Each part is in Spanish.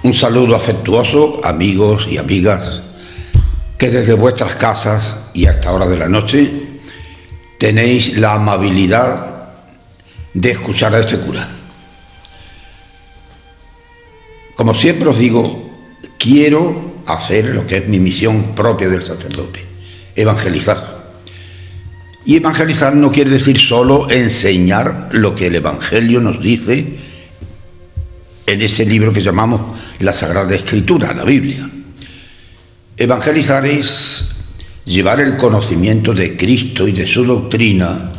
Un saludo afectuoso, amigos y amigas, que desde vuestras casas y a esta hora de la noche tenéis la amabilidad de escuchar a este cura. Como siempre os digo, quiero hacer lo que es mi misión propia del sacerdote, evangelizar. Y evangelizar no quiere decir solo enseñar lo que el Evangelio nos dice en ese libro que llamamos la Sagrada Escritura, la Biblia. Evangelizar es llevar el conocimiento de Cristo y de su doctrina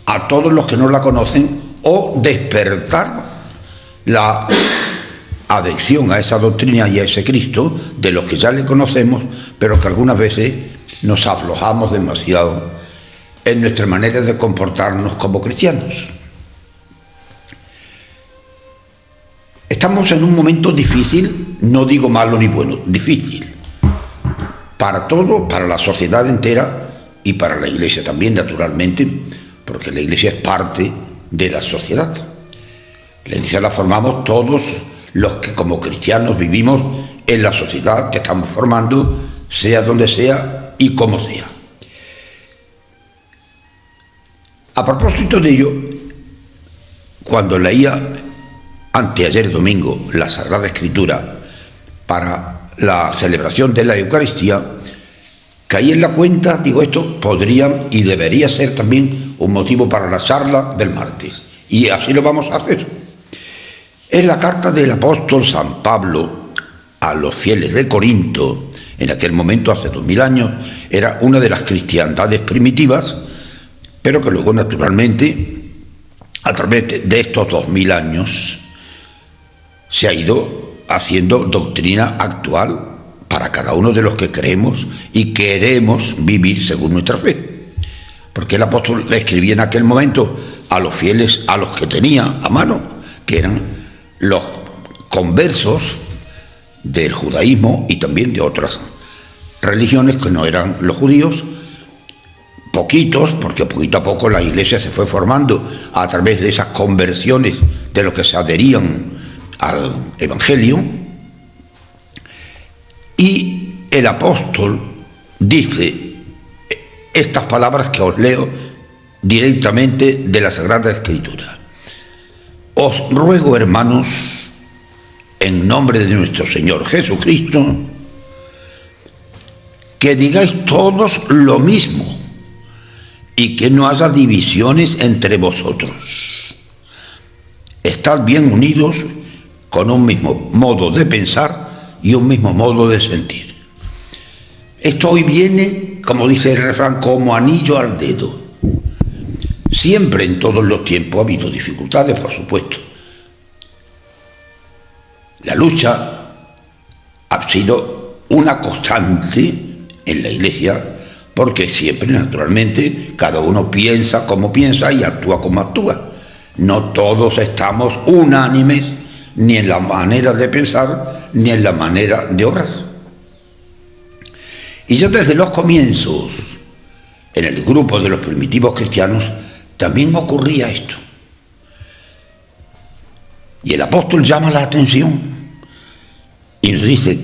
a todos los que no la conocen, o despertar la adhesión a esa doctrina y a ese Cristo de los que ya le conocemos, pero que algunas veces nos aflojamos demasiado en nuestra manera de comportarnos como cristianos. Estamos en un momento difícil, no digo malo ni bueno, difícil, para todo, para la sociedad entera y para la Iglesia también, naturalmente, porque la Iglesia es parte de la sociedad. La Iglesia la formamos todos los que como cristianos vivimos en la sociedad que estamos formando, sea donde sea y como sea. A propósito de ello, cuando leía anteayer domingo la Sagrada Escritura para la celebración de la Eucaristía, caí en la cuenta, digo, esto podría y debería ser también un motivo para la charla del martes, y así lo vamos a hacer. Es la carta del apóstol San Pablo a los fieles de Corinto. En aquel momento, hace 2000 años, era una de las cristiandades primitivas, pero que luego, naturalmente, a través de estos 2000 años, se ha ido haciendo doctrina actual para cada uno de los que creemos y queremos vivir según nuestra fe. Porque el apóstol le escribía en aquel momento a los fieles, a los que tenía a mano, que eran los conversos del judaísmo y también de otras religiones que no eran los judíos, poquitos, porque poquito a poco la Iglesia se fue formando a través de esas conversiones de los que se adherían al Evangelio. Y el apóstol dice estas palabras que os leo directamente de la Sagrada Escritura. Os ruego, hermanos, en nombre de nuestro Señor Jesucristo, que digáis todos lo mismo y que no haya divisiones entre vosotros. Estad bien unidos con un mismo modo de pensar y un mismo modo de sentir. Esto hoy viene, como dice el refrán, como anillo al dedo. Siempre, en todos los tiempos, ha habido dificultades, por supuesto. La lucha ha sido una constante en la Iglesia, porque siempre, naturalmente, cada uno piensa como piensa y actúa como actúa. No todos estamos unánimes ni en la manera de pensar ni en la manera de obrar. Y ya desde los comienzos, en el grupo de los primitivos cristianos, también ocurría esto. Y el apóstol llama la atención y nos dice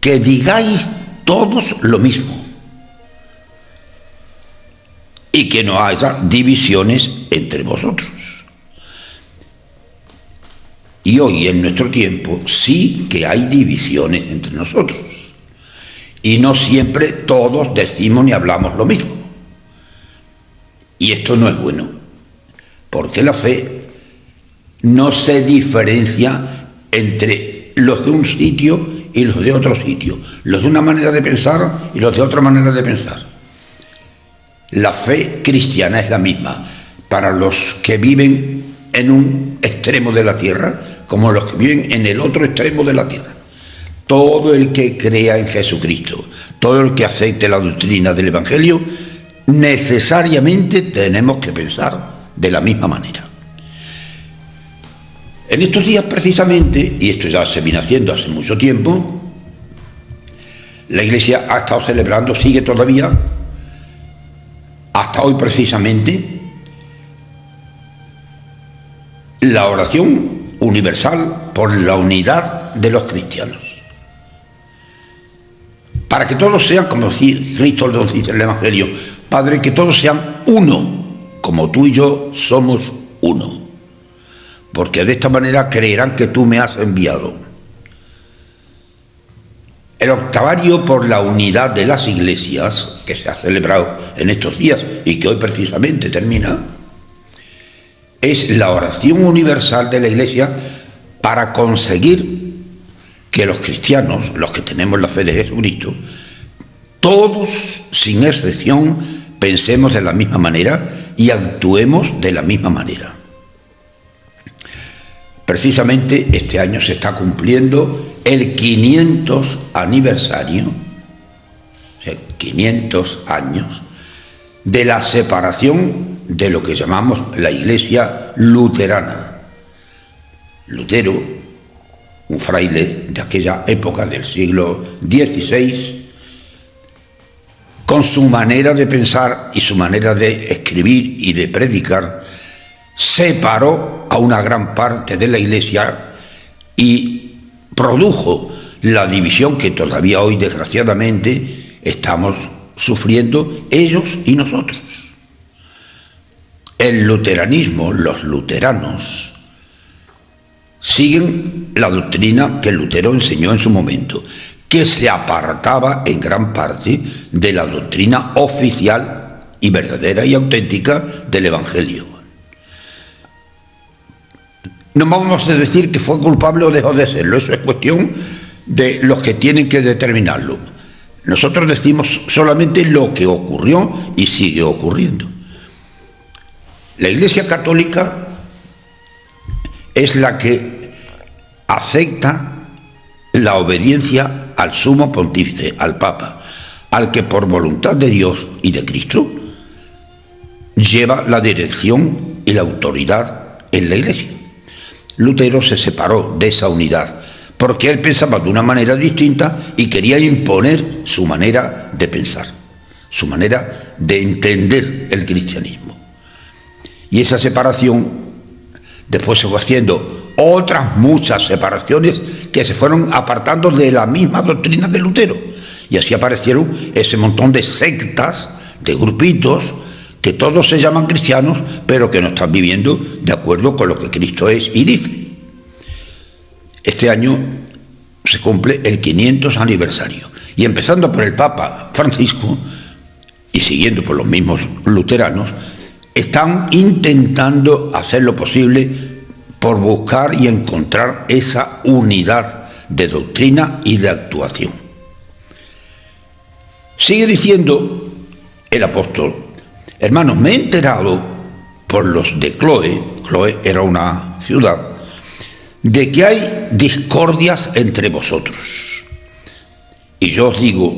que digáis todos lo mismo y que no haya divisiones entre vosotros. Y hoy, en nuestro tiempo, sí que hay divisiones entre nosotros. Y no siempre todos decimos ni hablamos lo mismo. Y esto no es bueno, porque la fe no se diferencia entre los de un sitio y los de otro sitio, los de una manera de pensar y los de otra manera de pensar. La fe cristiana es la misma para los que viven en un extremo de la tierra como los que viven en el otro extremo de la tierra. Todo el que crea en Jesucristo, todo el que acepte la doctrina del Evangelio, necesariamente tenemos que pensar de la misma manera. En estos días precisamente, y esto ya se viene haciendo hace mucho tiempo, la Iglesia ha estado celebrando, sigue todavía, hasta hoy precisamente, la oración universal por la unidad de los cristianos. Para que todos sean, como Cristo nos dice en el Evangelio, Padre, que todos sean uno, como tú y yo somos uno. Porque de esta manera creerán que tú me has enviado. El octavario por la unidad de las iglesias, que se ha celebrado en estos días y que hoy precisamente termina, es la oración universal de la Iglesia para conseguir que los cristianos, los que tenemos la fe de Jesucristo, todos, sin excepción, pensemos de la misma manera y actuemos de la misma manera. Precisamente este año se está cumpliendo el 500 aniversario, o sea, 500 años, de la separación de lo que llamamos la Iglesia luterana. Lutero, un fraile de aquella época del siglo XVI, con su manera de pensar y su manera de escribir y de predicar, separó a una gran parte de la Iglesia y produjo la división que todavía hoy, desgraciadamente, estamos sufriendo ellos y nosotros. El luteranismo, los luteranos, siguen la doctrina que Lutero enseñó en su momento, que se apartaba en gran parte de la doctrina oficial y verdadera y auténtica del Evangelio. No vamos a decir que fue culpable o dejó de serlo, eso es cuestión de los que tienen que determinarlo. Nosotros decimos solamente lo que ocurrió y sigue ocurriendo. La Iglesia Católica es la que acepta la obediencia al sumo pontífice, al Papa, al que por voluntad de Dios y de Cristo lleva la dirección y la autoridad en la Iglesia. Lutero se separó de esa unidad porque él pensaba de una manera distinta y quería imponer su manera de pensar, su manera de entender el cristianismo. Y esa separación después se fue haciendo otras muchas separaciones que se fueron apartando de la misma doctrina de Lutero. Y así aparecieron ese montón de sectas, de grupitos, que todos se llaman cristianos, pero que no están viviendo de acuerdo con lo que Cristo es y dice. Este año se cumple el 500 aniversario. Y empezando por el Papa Francisco, y siguiendo por los mismos luteranos, están intentando hacer lo posible por buscar y encontrar esa unidad de doctrina y de actuación. Sigue diciendo el apóstol: hermanos, me he enterado por los de Cloe era una ciudad, de que hay discordias entre vosotros. Y yo os digo,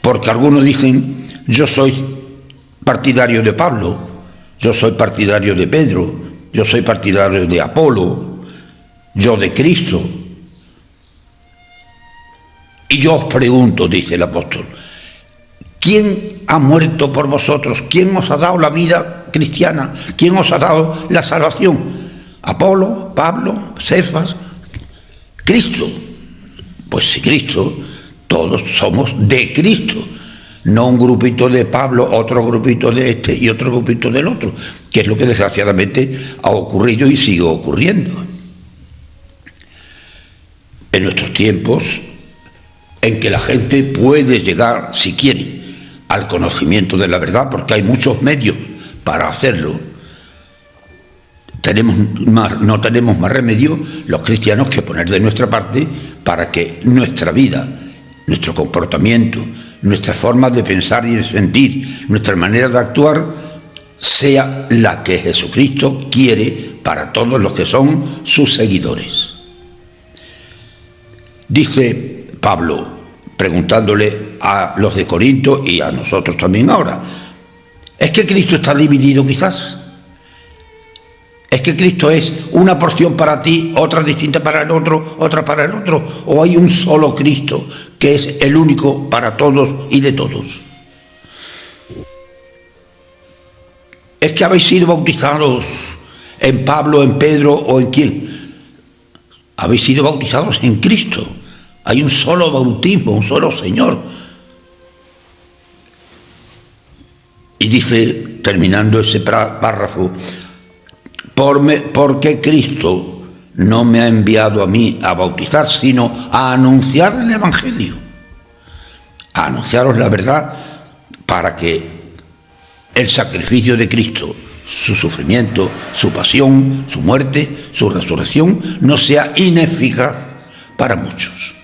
porque algunos dicen, yo soy partidario de Pablo, yo soy partidario de Pedro, yo soy partidario de Apolo, yo de Cristo. Y yo os pregunto, dice el apóstol, ¿quién ha muerto por vosotros? ¿Quién os ha dado la vida cristiana? ¿Quién os ha dado la salvación? ¿Apolo, Pablo, Cefas, Cristo? Pues si Cristo, todos somos de Cristo, no un grupito de Pablo, otro grupito de este y otro grupito del otro, que es lo que desgraciadamente ha ocurrido y sigue ocurriendo. En nuestros tiempos, en que la gente puede llegar, si quiere, al conocimiento de la verdad, porque hay muchos medios para hacerlo, no tenemos más remedio los cristianos que poner de nuestra parte para que nuestra vida, nuestro comportamiento, nuestra forma de pensar y de sentir, nuestra manera de actuar, sea la que Jesucristo quiere para todos los que son sus seguidores. Dice Pablo, preguntándole a los de Corinto y a nosotros también ahora, ¿es que Cristo está dividido quizás? ¿Es que Cristo es una porción para ti, otra distinta para el otro, otra para el otro? ¿O hay un solo Cristo que es el único para todos y de todos? ¿Es que habéis sido bautizados en Pablo, en Pedro o en quién. Habéis sido bautizados en Cristo. Hay un solo bautismo, un solo Señor. Y dice, terminando ese párrafo, porque Cristo no me ha enviado a mí a bautizar, sino a anunciar el Evangelio, a anunciaros la verdad, para que el sacrificio de Cristo, su sufrimiento, su pasión, su muerte, su resurrección, no sea ineficaz para muchos.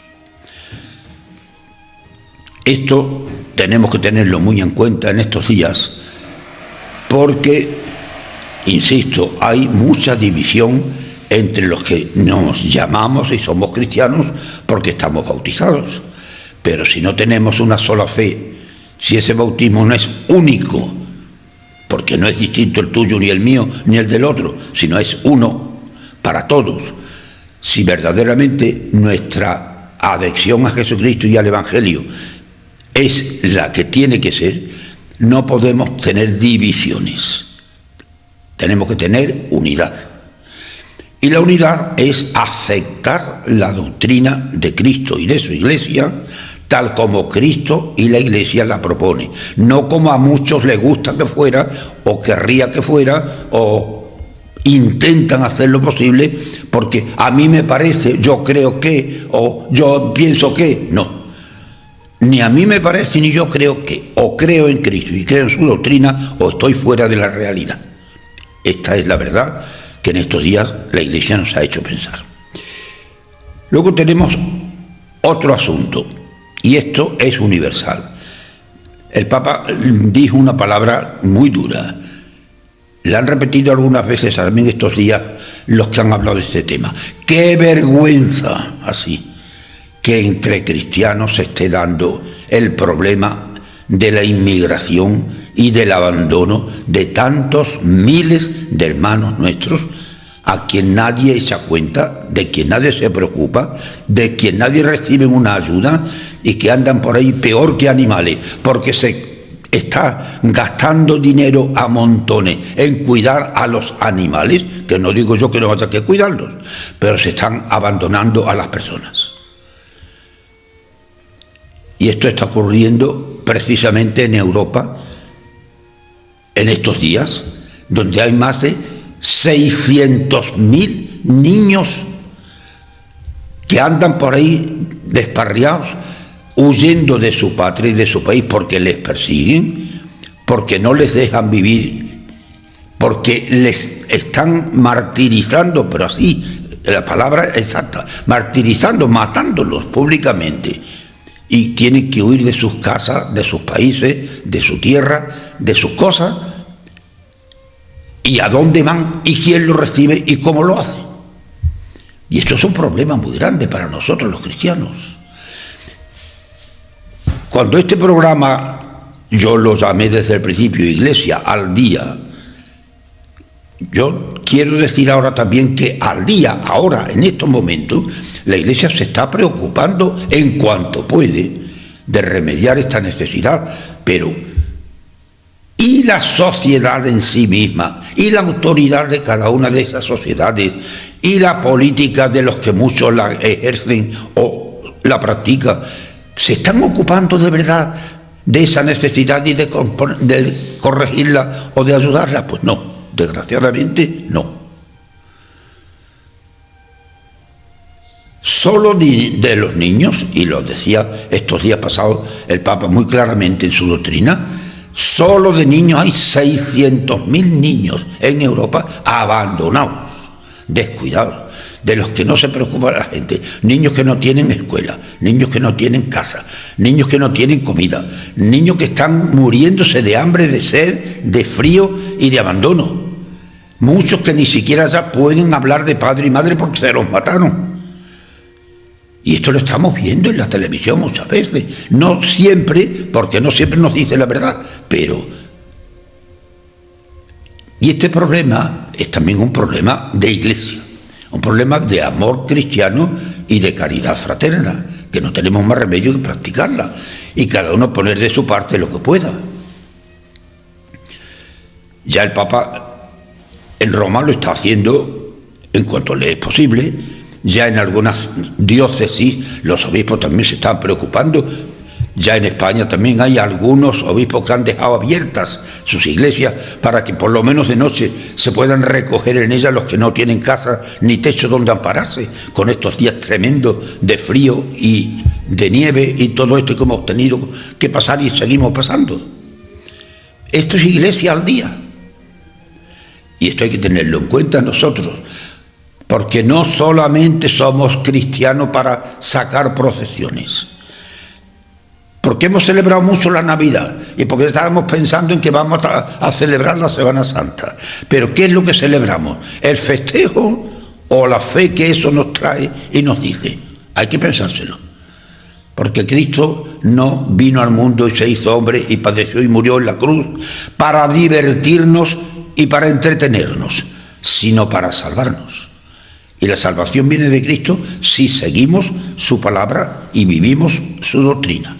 Esto tenemos que tenerlo muy en cuenta en estos días, porque, insisto, hay mucha división entre los que nos llamamos y somos cristianos porque estamos bautizados. Pero si no tenemos una sola fe, si ese bautismo no es único, porque no es distinto el tuyo ni el mío ni el del otro, sino es uno para todos, si verdaderamente nuestra adhesión a Jesucristo y al Evangelio es la que tiene que ser, no podemos tener divisiones, tenemos que tener unidad. Y la unidad es aceptar la doctrina de Cristo y de su Iglesia tal como Cristo y la Iglesia la propone, no como a muchos les gusta que fuera, o querría que fuera, o intentan hacer lo posible, porque a mí me parece, yo creo que, o yo pienso que, no. Ni a mí me parece ni yo creo que, o creo en Cristo y creo en su doctrina, o estoy fuera de la realidad. Esta es la verdad que en estos días la Iglesia nos ha hecho pensar. Luego tenemos otro asunto, y esto es universal. El Papa dijo una palabra muy dura. La han repetido algunas veces también estos días los que han hablado de este tema. ¡Qué vergüenza! Así, que entre cristianos se esté dando el problema de la inmigración y del abandono de tantos miles de hermanos nuestros, a quien nadie echa cuenta, de quien nadie se preocupa, de quien nadie recibe una ayuda, y que andan por ahí peor que animales, porque se está gastando dinero a montones en cuidar a los animales, que no digo yo que no haya que cuidarlos, pero se están abandonando a las personas. Y esto está ocurriendo precisamente en Europa en estos días, donde hay más de 600.000 niños que andan por ahí desparriados, huyendo de su patria y de su país porque les persiguen, porque no les dejan vivir, porque les están martirizando, pero así, la palabra exacta, martirizando, matándolos públicamente, y tienen que huir de sus casas, de sus países, de su tierra, de sus cosas. ¿Y a dónde van? ¿Y quién lo recibe? ¿Y cómo lo hace? Y esto es un problema muy grande para nosotros los cristianos. Cuando este programa, yo lo llamé desde el principio Iglesia al Día, yo quiero decir ahora también que al día, ahora, en estos momentos, la Iglesia se está preocupando en cuanto puede de remediar esta necesidad, pero ¿y la sociedad en sí misma? ¿Y la autoridad de cada una de esas sociedades? ¿Y la política de los que muchos la ejercen o la practican? ¿Se están ocupando de verdad de esa necesidad y de corregirla o de ayudarla? Pues no, desgraciadamente no. Solo de los niños, y lo decía estos días pasados el Papa muy claramente en su doctrina, solo de niños hay 600.000 niños en Europa abandonados, descuidados, de los que no se preocupa la gente, niños que no tienen escuela, niños que no tienen casa, niños que no tienen comida, niños que están muriéndose de hambre, de sed, de frío y de abandono. Muchos que ni siquiera ya pueden hablar de padre y madre porque se los mataron. Y esto lo estamos viendo en la televisión muchas veces, no siempre, porque no siempre nos dice la verdad, pero... Y este problema es también un problema de Iglesia, un problema de amor cristiano y de caridad fraterna, que no tenemos más remedio que practicarla, y cada uno poner de su parte lo que pueda. Ya el Papa En Roma lo está haciendo en cuanto le es posible. Ya en algunas diócesis los obispos también se están preocupando. Ya en España también hay algunos obispos que han dejado abiertas sus iglesias para que por lo menos de noche se puedan recoger en ellas los que no tienen casa ni techo donde ampararse, con estos días tremendos de frío y de nieve y todo esto que hemos tenido que pasar y seguimos pasando. Esto es iglesia al día. Y esto hay que tenerlo en cuenta nosotros, porque no solamente somos cristianos para sacar procesiones. Porque hemos celebrado mucho la Navidad y porque estábamos pensando en que vamos a celebrar la Semana Santa. Pero ¿qué es lo que celebramos? ¿El festejo o la fe que eso nos trae y nos dice? Hay que pensárselo. Porque Cristo no vino al mundo y se hizo hombre y padeció y murió en la cruz para divertirnos y para entretenernos, sino para salvarnos. Y la salvación viene de Cristo si seguimos su palabra y vivimos su doctrina.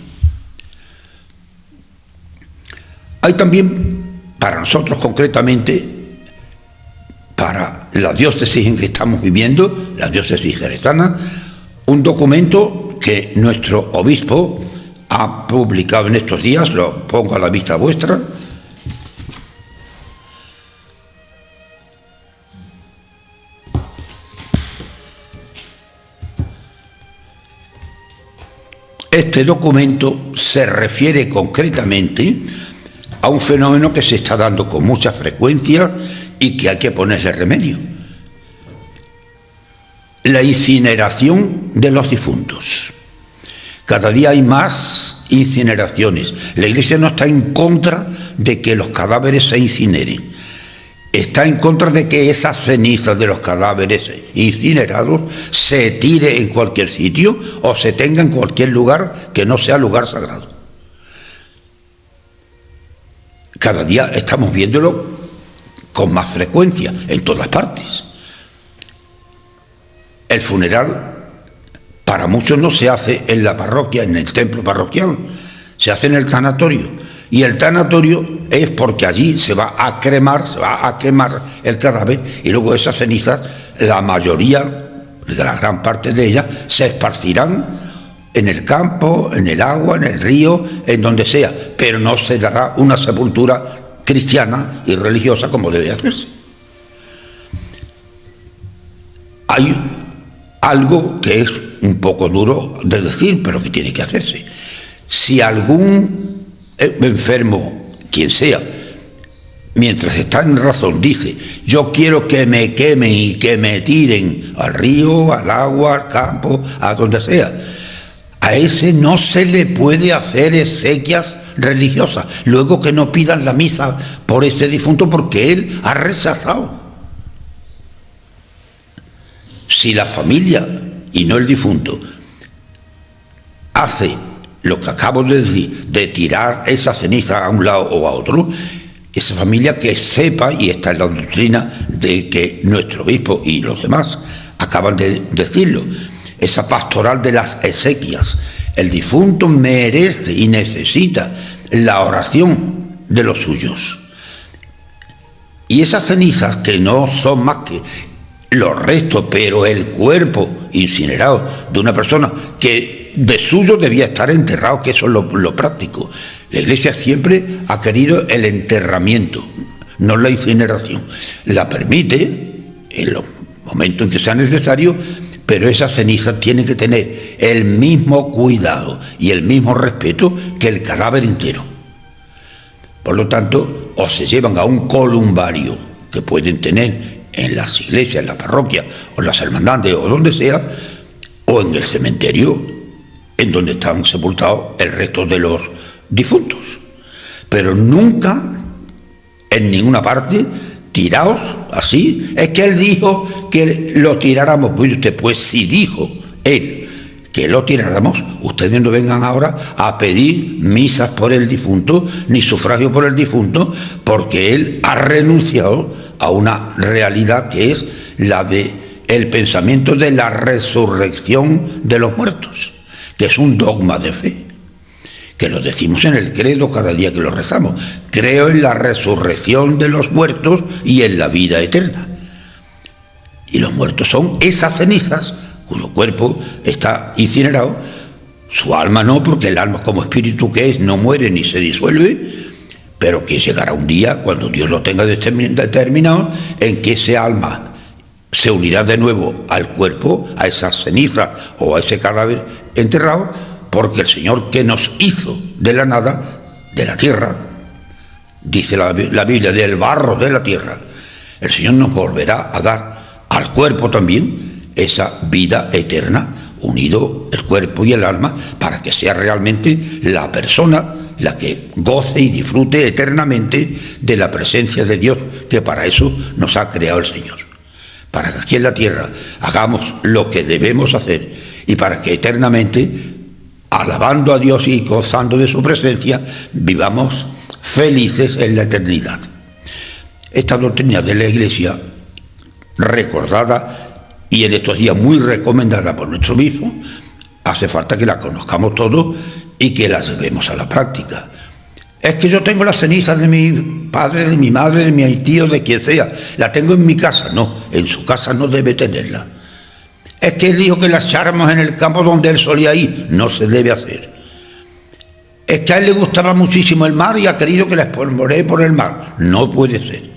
Hay también, para nosotros concretamente, para la diócesis en que estamos viviendo, la diócesis jerezana, un documento que nuestro obispo ha publicado en estos días, lo pongo a la vista vuestra. Este documento se refiere concretamente a un fenómeno que se está dando con mucha frecuencia y que hay que ponerle remedio: la incineración de los difuntos. Cada día hay más incineraciones. La Iglesia no está en contra de que los cadáveres se incineren. Está en contra de que esas cenizas de los cadáveres incinerados se tire en cualquier sitio o se tenga en cualquier lugar que no sea lugar sagrado. Cada día estamos viéndolo con más frecuencia en todas partes. El funeral para muchos no se hace en la parroquia, en el templo parroquial, se hace en el tanatorio. Y el tanatorio es porque allí se va a quemar el cadáver y luego esas cenizas, la mayoría, la gran parte de ellas, se esparcirán en el campo, en el agua, en el río, en donde sea, pero no se dará una sepultura cristiana y religiosa como debe hacerse. Hay algo que es un poco duro de decir, pero que tiene que hacerse. Si algún enfermo, quien sea, mientras está en razón, dice: yo quiero que me quemen y que me tiren al río, al agua, al campo, a donde sea, a ese no se le puede hacer exequias religiosas. Luego que no pidan la misa por ese difunto porque él ha rechazado. Si la familia, y no el difunto, hace lo que acabo de decir, de tirar esa ceniza a un lado o a otro, esa familia que sepa, y esta es la doctrina de que nuestro obispo y los demás acaban de decirlo, esa pastoral de las exequias, el difunto merece y necesita la oración de los suyos. Y esas cenizas, que no son más que los restos, pero el cuerpo incinerado de una persona que de suyo debía estar enterrado, que eso es lo práctico. La Iglesia siempre ha querido el enterramiento, no la incineración. La permite en los momentos en que sea necesario, pero esa ceniza tiene que tener el mismo cuidado y el mismo respeto que el cadáver entero. Por lo tanto, o se llevan a un columbario que pueden tener en las iglesias, en la parroquia, o en las hermandades, o donde sea, o en el cementerio, en donde están sepultados el resto de los difuntos. Pero nunca, en ninguna parte, tirados así. Es que él dijo que lo tiráramos. Pues si dijo él que lo tiráramos, ustedes no vengan ahora a pedir misas por el difunto, ni sufragio por el difunto, porque él ha renunciado a una realidad que es la de el pensamiento de la resurrección de los muertos, que es un dogma de fe, que lo decimos en el credo cada día que lo rezamos. Creo en la resurrección de los muertos y en la vida eterna. Y los muertos son esas cenizas cuyo cuerpo está incinerado, su alma no, porque el alma como espíritu que es no muere ni se disuelve, pero que llegará un día, cuando Dios lo tenga determinado, en que ese alma se unirá de nuevo al cuerpo, a esas cenizas o a ese cadáver enterrado, porque el Señor que nos hizo de la nada, de la tierra, dice la Biblia, del barro de la tierra, el Señor nos volverá a dar al cuerpo también esa vida eterna, unido el cuerpo y el alma, para que sea realmente la persona la que goce y disfrute eternamente de la presencia de Dios, que para eso nos ha creado el Señor. Para que aquí en la tierra hagamos lo que debemos hacer y para que eternamente, alabando a Dios y gozando de su presencia, vivamos felices en la eternidad. Esta doctrina de la Iglesia, recordada y en estos días muy recomendada por nuestro obispo, hace falta que la conozcamos todos y que la llevemos a la práctica. Es que yo tengo las cenizas de mi padre, de mi madre, de mi tío, de quien sea, la tengo en mi casa. No, en su casa no debe tenerla. Es que él dijo que las echáramos en el campo donde él solía ir. No se debe hacer. Es que a él le gustaba muchísimo el mar y ha querido que la espolvoree por el mar. No puede ser.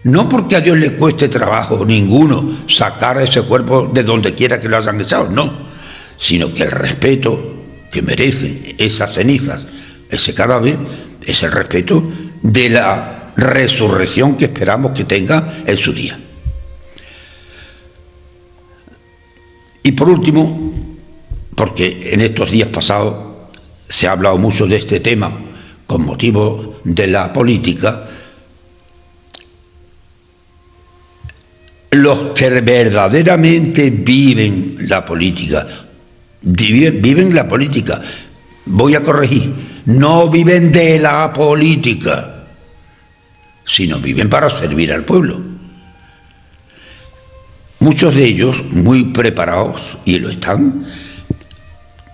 No porque a Dios le cueste trabajo ninguno sacar a ese cuerpo de donde quiera que lo hayan echado, no, sino que el respeto que merecen esas cenizas, ese cadáver, es el respeto de la resurrección que esperamos que tenga en su día. Y por último, porque en estos días pasados se ha hablado mucho de este tema con motivo de la política, los que verdaderamente viven la política, voy a corregir, no viven de la política, sino viven para servir al pueblo. Muchos de ellos, muy preparados, y lo están,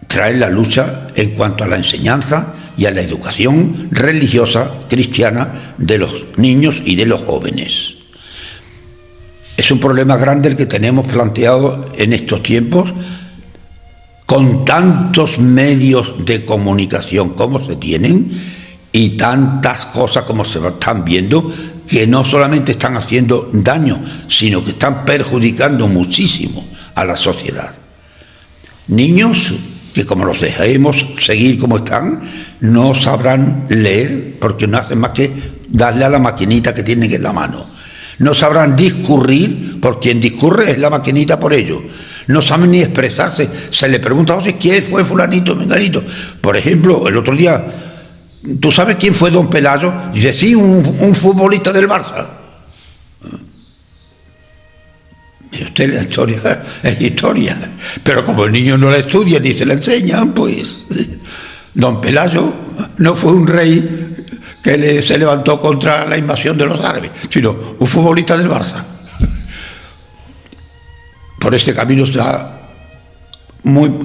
traen la lucha en cuanto a la enseñanza y a la educación religiosa cristiana de los niños y de los jóvenes. Es un problema grande el que tenemos planteado en estos tiempos, con tantos medios de comunicación como se tienen y tantas cosas como se están viendo, que no solamente están haciendo daño, sino que están perjudicando muchísimo a la sociedad. Niños que, como los dejemos seguir como están, no sabrán leer porque no hacen más que darle a la maquinita que tienen en la mano. No sabrán discurrir, porque quien discurre es la maquinita por ellos. No saben ni expresarse. Se le pregunta, José, ¿quién fue fulanito, menganito? Por ejemplo, el otro día, ¿tú sabes quién fue don Pelayo? Dice, sí, un futbolista del Barça. Mire usted, la historia es historia. Pero como el niño no la estudia ni se la enseñan, pues don Pelayo no fue un rey que se levantó contra la invasión de los árabes, sino un futbolista del Barça. Por este camino está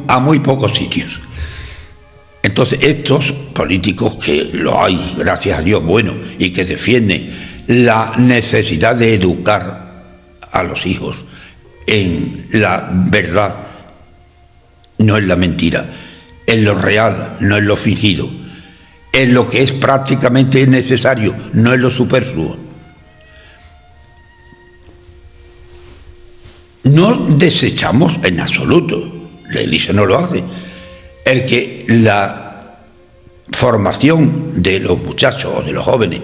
a muy pocos sitios. Entonces, estos políticos, que lo hay, gracias a Dios, bueno, y que defienden la necesidad de educar a los hijos en la verdad, no en la mentira, en lo real, no en lo fingido, en lo que es prácticamente necesario, no en lo superfluo. No desechamos en absoluto, la Iglesia no lo hace, el que la formación de los muchachos o de los jóvenes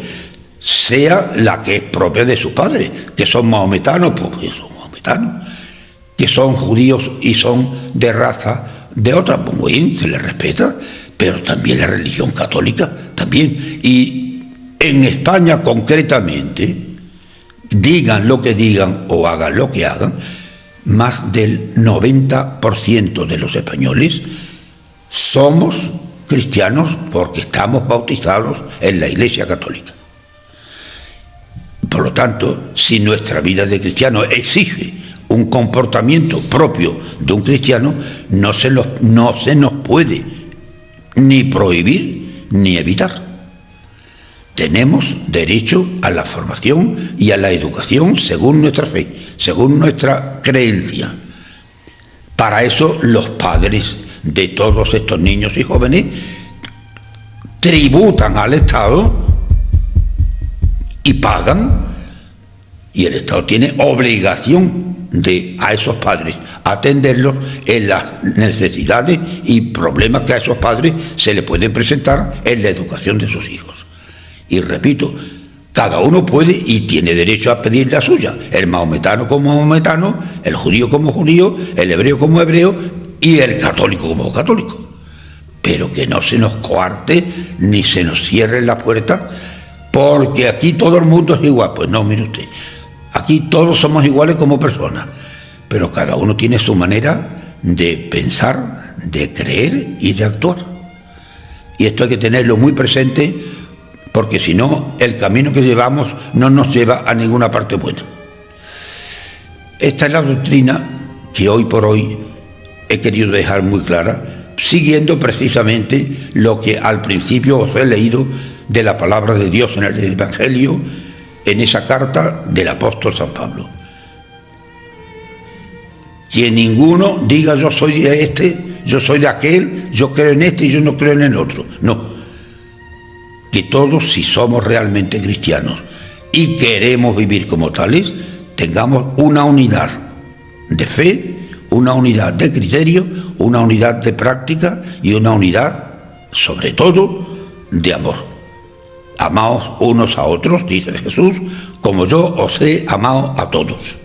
sea la que es propia de sus padres, que son mahometanos, pues son mahometanos, que son judíos y son de raza de otra, pues muy bien, se les respeta, pero también la religión católica, también. Y en España concretamente, digan lo que digan o hagan lo que hagan, más del 90% de los españoles somos cristianos porque estamos bautizados en la Iglesia Católica. Por lo tanto, si nuestra vida de cristiano exige un comportamiento propio de un cristiano, no se nos puede ni prohibir, ni evitar. Tenemos derecho a la formación y a la educación según nuestra fe, según nuestra creencia. Para eso los padres de todos estos niños y jóvenes tributan al Estado y pagan, y el Estado tiene obligación a esos padres atenderlos en las necesidades y problemas que a esos padres se les pueden presentar en la educación de sus hijos. Y repito, cada uno puede y tiene derecho a pedir la suya, el mahometano como mahometano, el judío como judío, el hebreo como hebreo y el católico como católico. Pero que no se nos coarte ni se nos cierre la puerta, porque aquí todo el mundo es igual. Pues no, mire usted, aquí todos somos iguales como personas, pero cada uno tiene su manera de pensar, de creer y de actuar. Y esto hay que tenerlo muy presente, porque si no, el camino que llevamos no nos lleva a ninguna parte buena. Esta es la doctrina que hoy por hoy he querido dejar muy clara, siguiendo precisamente lo que al principio os he leído de la palabra de Dios en el Evangelio, en esa carta del apóstol San Pablo. Que ninguno diga yo soy de este, yo soy de aquel, yo creo en este y yo no creo en el otro. No. Que todos, si somos realmente cristianos y queremos vivir como tales, tengamos una unidad de fe, una unidad de criterio, una unidad de práctica y una unidad, sobre todo, de amor. Amaos unos a otros, dice Jesús, como yo os he amado a todos.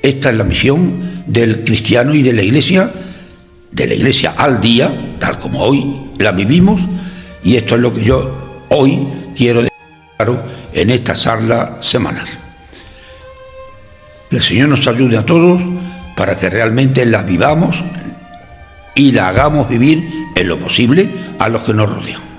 Esta es la misión del cristiano y de la Iglesia al día, tal como hoy la vivimos, y esto es lo que yo hoy quiero dejar claro en esta charla semanal. Que el Señor nos ayude a todos para que realmente la vivamos y la hagamos vivir en lo posible a los que nos rodean.